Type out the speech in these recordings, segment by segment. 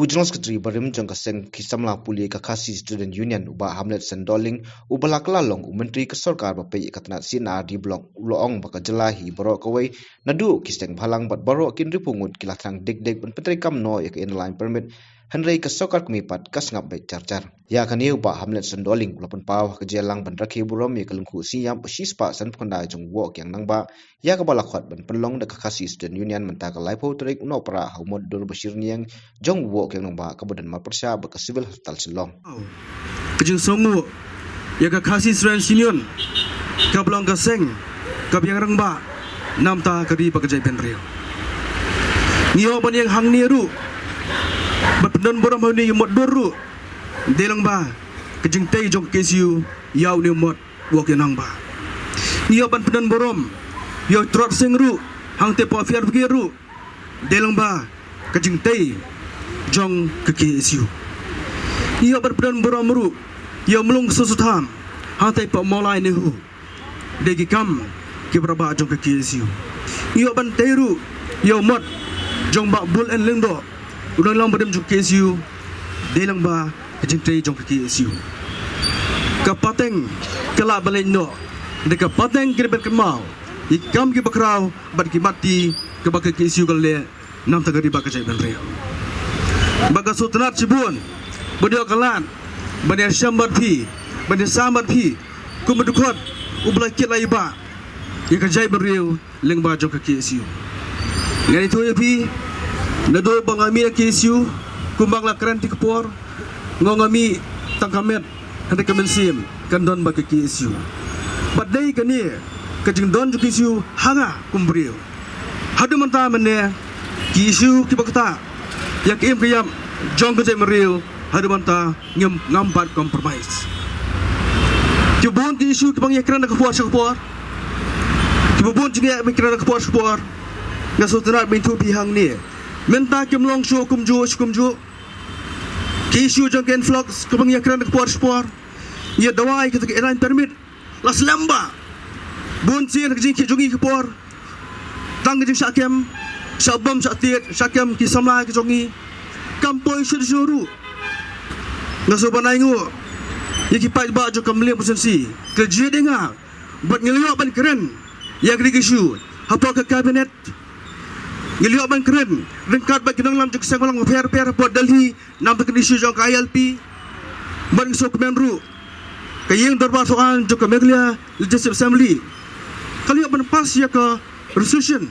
General Secretary Barim Jangkaseng Kisamla Puli Kakasi Student Union Uba Hamlet Sendoling Ubala Kelalong Menteri Kesorkar Bapai Katna Sinar di Blok Uloong Baka Jelahi Borok Kawai Nadu Kisteng Bhalang Bat Borok Kin Ripungut Kilatrang Dek Ben Petri Kamno Yak Inline Permit Henry Kesorkar Kumipat Kasngap Baik Carcar Ya Kani Uba Hamlet Sendoling Ulapan Pawah Kejelang Ben Rakhi Burom Ya Kelungku Siyam Shispa San Pukanda Jong Wok Yang Nangba Ya Kabala Khot Ben Penlong Dak Kakasi Student Union Mentaka Laipo Terik Unopra Haumod Dur Bashir Niang Jong Wok Yang Nangba Kabudan Mapersya Baka Civil Hospital Silong Kejeng Songu Ya Kakasi Student Union Kablong Kaseng Kabyang Rangba Namta Kari Bakajai Penrio Nio Ban Yang Hang Niru Batpedan Boram Hauni Yumot Doru Delang Ba Kejeng Tei Jong KSU Yau Ni Mot Wok Yang Nangba Nio Ban Pedan Boram Yau Trot Sengru Hang Te Po Fiar Firu Delang Ba Kejeng Tei Jong ke KSU Nio Ban Pedan Boram Ru Yau Melung Susutam Hang Te Po Molai Nehu Degi Kam Kibraba Jong ke KSU Nio Ban Teru Yau Mot Jong Bak Bul En Lengdo Udang Lang Badam Jong KSU Delang Ba Kejeng Tei Jong ke KSU Kapateng Kelak Balai No Dekat Pateng Kira Berkemau Ikam Ki Bakrau Bat Ki Mati Kebaka KSU Kale Nam Tagari Bakajai Benreo Baka Sultanat Cibun Badia Kalan Badia Syambat Pi Badia Sambat Pi Kumedukot Ublai Kit Laiba Ikajai Benreo Lengba Jong ke KSU Ngani tu ya Pi Nado Bangami KSU Kumbang La Keren Ti Kepor Ngongami Tangkamet Hendak Kemensim Kandon Baka KSU Badai Kani Kejeng Don KSU Hanga Kumbreo Hadu Manta Mene KSU Kibakta Yak Im Kiyam Jong Kejai Mereo Hadu Manta Ngambat Kompromis Kibun KSU Kibang Yakran Kepor Kepor Kibun Jingyak Mikran Kepor Ngasultanat Bintu Pihang Ni Menta Kimlong Shu Kumju KSU Jong Ken Vlogs Kibang Yakran Kepor Ya Dawai Ketika Airline Permit Las Lamba Buncin Kejing Kijongi Kepor Tang Kejing Syakem Syabam Syaktir Syakem Kisamla Kijongi Kampoi Syuru Ngasuban Aingu Yaki Pai Ba Jo Kamliang Presensi Kerja Dengar Buat ngeliok ban keren Yang KSU Apa ke kabinet Ngeliok ban keren Rengkat Bat Kinang Lam Jok Sang Walang Per Buat Delhi Nam Tekan isu Jong KILP Ban Ngisok Kemenru Kayang Darbar Soal Jok Meglia Legislative Assembly Kaliok ban pas Ya ke Resolution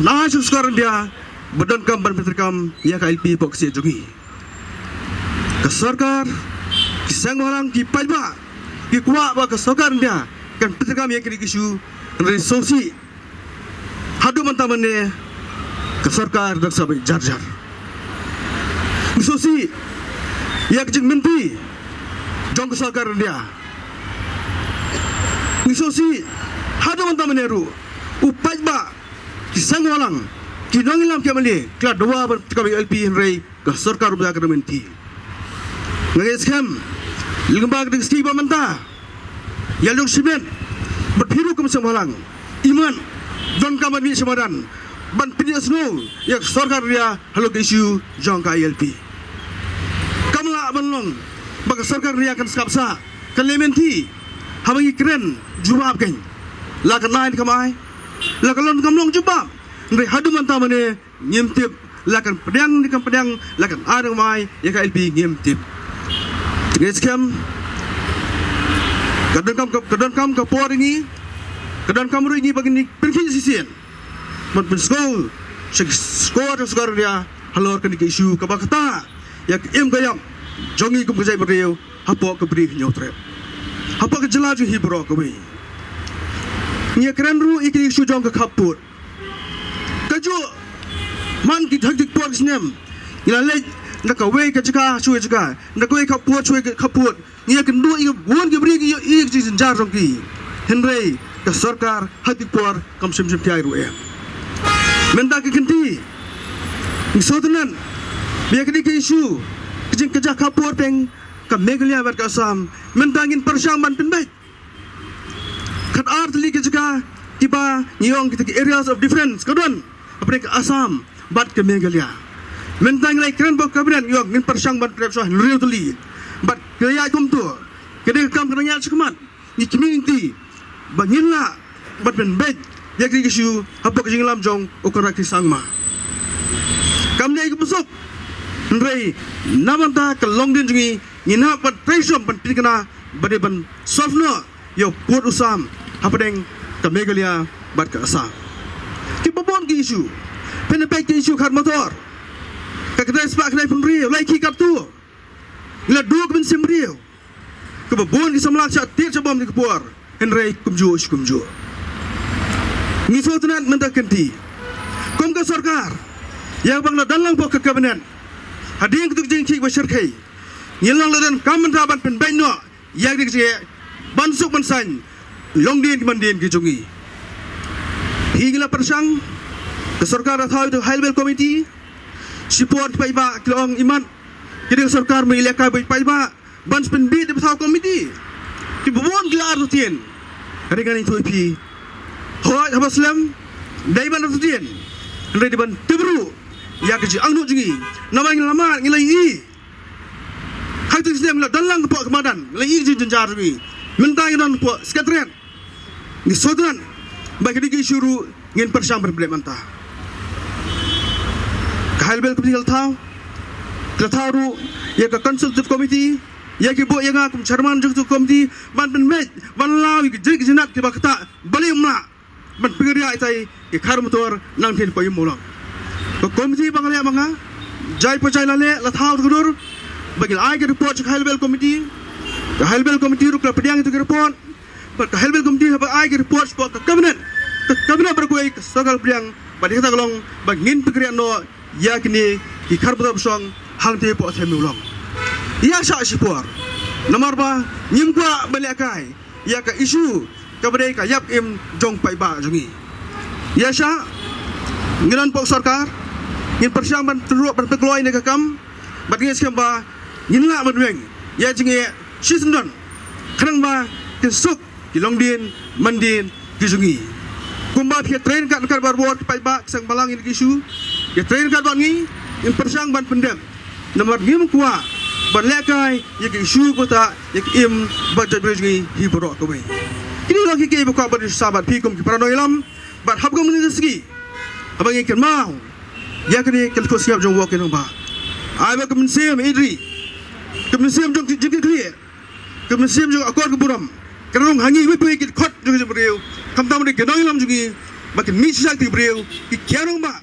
Nasa sekarang dia Badan Kam Ban Petrikam Ya KILP Pok Sia Jongi Kesorkar Kisang Walang Ki Pajba Ki Kuat Ba Kesorkar dia Kan Petrikam Ya Kiri Kisu Resolusi Hadu Mantamane Kesorkar Dan Sabai Jar Resolusi Ya Kejeng Menteri Jong Kesorkar dia Resolusi Hadu Mantamane Ru Upajba Kisang Walang Kinangilam Kiamali Kelas 2 Petrikam LP Henry Kesorkar Ubaya Menti Ngais Kam Lembag Dengan Ski Bamanta Yalung Simen Berpiru Kemisang Walang Iman Don Kamar Ni Semadan Ban Pindah Snow Yang Kesorkar dia Halo KSU Jong KILP Kamla Banlong Baka Kesorkar dia akan skapsa Kalementi Habangi keren Jubab Keng Lakan lain kamai Lakan lon kamlong jubab Ngeri hadu mantamane Ngimtip Lakan pedang Dikan pedang Lakan ada kamai Yang KILP ngimtip Ngais Kam Kadang kam Kapor ini Kadang kamu ini bagi ni pergi sisian. Mat skor skor dia halor kan ke isu ka bakta. Ya im gayam jongi kum kejai beriu hapo ke beri nyotrep. Hapo ke jelaju hibro ke wi. Nya keren ru ikri isu jong ke kaput. Kaju man ki thak por sinem. Ila le nak we ke jaka chui jaka. Nak we kaput chui kaput. Nya kendu i won ke beri i jinjar jong ki. Henry Kesorkar hati por kamsim piai ruem. Menta ke kenti. Ngisotenan. Biar kini ke isu. Kejeng kejak kapur peng ke Meghalaya ber kasam. Menta ngin persyang ban penbaik. Kat art li ke jaka tiba nyong kita ke areas of difference. Kadon apa ke Assam bat ke Meghalaya. mentang lai kran bo kabinet yok ngin persang ban prep so real to lead but kaya kum tu kede kam kenanya sekumat ni community bangin la bat ben bet yak ri isu apa ke lam jong ukara ki sangma kam nei ku busuk ndrei namanta ka longdin jungi ngina pat pressure ban pikana bade ban sofno yo put usam hapadeng ka megalia bat ka asa ki babon ki isu penepek ki isu khat motor ka kedai spak kedai penrio lai ki kap tu la dua ben simrio ke babon ki samlak cha tir cha bom ni kepor henrei kumju ni sotenat mentakenti kom ka sarkar yang bang na dalang po ka kabinet hading kutuk jing ki basir kai ngilang ladan kam raban pen baino yang dik je bansuk bansan longdin ki mandin ki jungi hingla persang ke sarkar athau tu highway committee support paiba klong iman kiding sarkar mai leka paiba bans pen bi de athau committee ki bobon glar tu tien hari tu pi hoi habaslam daiban tu tien ndai diban tibru ya ke angnu jungi namai lama ngilai i hai tu sistem la dalang po kemadan lai i jenjar jungi mentang dan po sekretariat ni sodan bagi digi syuru ngin persang berblem anta kahalbel kepil thau ru ya ke consultative committee ya ke bo yang akum chairman juktu committee ban ben met ban lawi ke jik jinat ke bakta balim la ban pingria itai ke khar motor nang thin poi molong ko committee bangale manga jai pojai lale la thau gudur bagil ai ke report kahalbel committee ru ke pediang itu ke report but kahalbel committee ha ai ke report spot cabinet berkuai sagal priang badi kata golong bangin pingria no ya kini ki khar motor song hang te po themi ulong ya sa sipor nomor ba nyimkwa baliakai ya ka isu kabadai ka yap im jong pai ba jungi ya sa ngiran po sarkar ngin persiang ban teruk ban pekloi ne kam badngi skam ba ngin la ban ya jingi sisndon khrang ba ke suk ki longdin mandin ki jungi kumba phe train kan kar barbot pai ba sang balang in isu ya train kan bangi in persiang ban pendem nomor ngim kwa ban lekai ya ki isu kota ya ki im budget bridge hi boro ko bai kini lagi ke buka ban sahabat pikum ki paranoy lam bat hab gam ni segi abang ikan mau ya kini kelko siap jong walk in ba ai ba kemen sim idri kemen sim jong jiki clear kemen sim jong akor ke buram kerong hangi wi pi ki khot jong jong breu kam tam ni genoy lam jugi ba ki mi sak ti breu ki kyanong ba